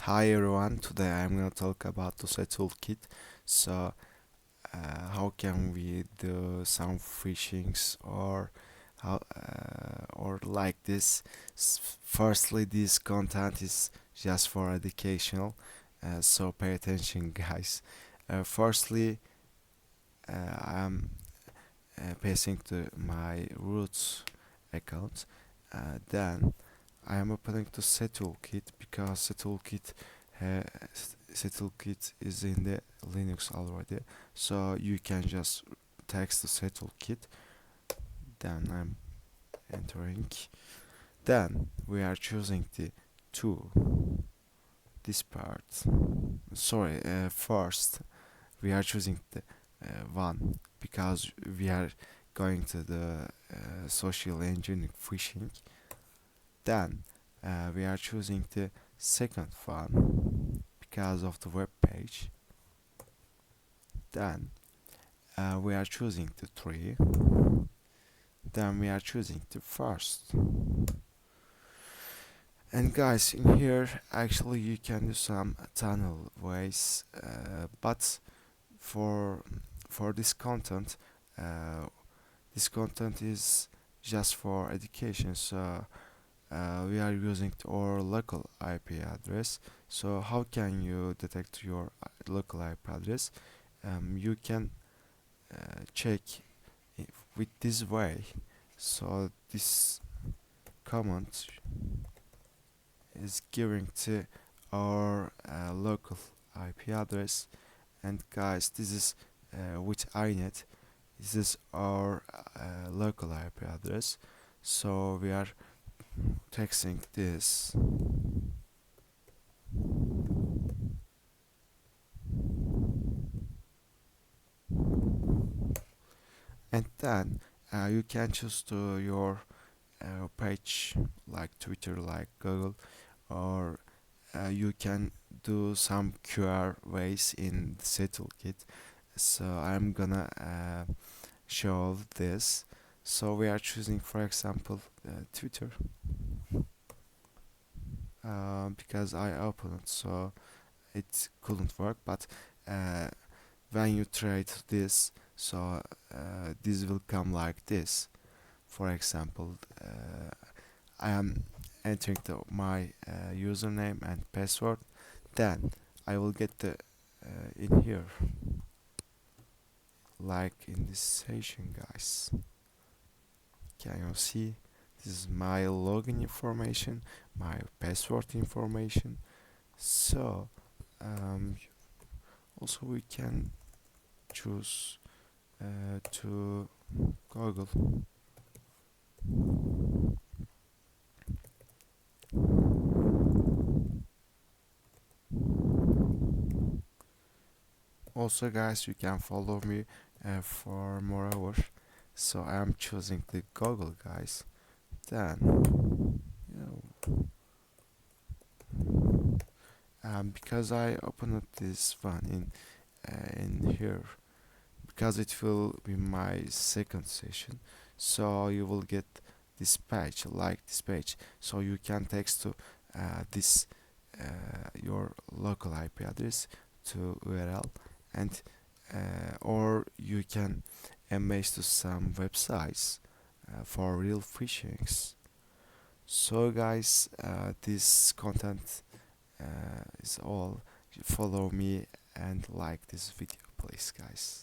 Hi everyone, today I'm gonna talk about the SEToolkit. So, how can we do some phishings or like this? Firstly, this content is just for educational, so pay attention, guys. Firstly, I'm passing to my roots account. Then I am opening to SEToolkit because uh, SEToolkit is in the Linux already, so you can just text the SEToolkit. Then I'm entering. Then we are choosing the tool. This part. Sorry, first we are choosing the one because we are going to the social engineering phishing. Then we are choosing the second one because of the web page. Then we are choosing the three. Then we are choosing the first. And guys, in here actually you can do some tunnel ways, but for for this content is just for education. So we are using our local IP address. So how can you detect your local IP address? You can check with this way. So this command is giving to our local IP address, and guys, this is with inet. This is our local IP address. So we are texting this. And then you can choose to your page like Twitter, like Google, or you can do some QR ways in the SEToolkit. So I'm gonna show this. So we are choosing, for example, Twitter, because I opened it, so it couldn't work. But uh, when you try this, so this will come like this. For example, I am entering my username and password. Then I will get the in here, like in this session, guys. Can you see? This is my login information, my password information. So um, also we can choose to Google. Also, guys, you can follow me for more hours. So I am choosing the Google, guys. Then, because I opened this one in here, because it will be my second session, so you will get this page, like this page, so you can text to this your local IP address to URL, and or you can image to some websites for real phishings. So guys, this content is all. Follow me and like this video, please, guys.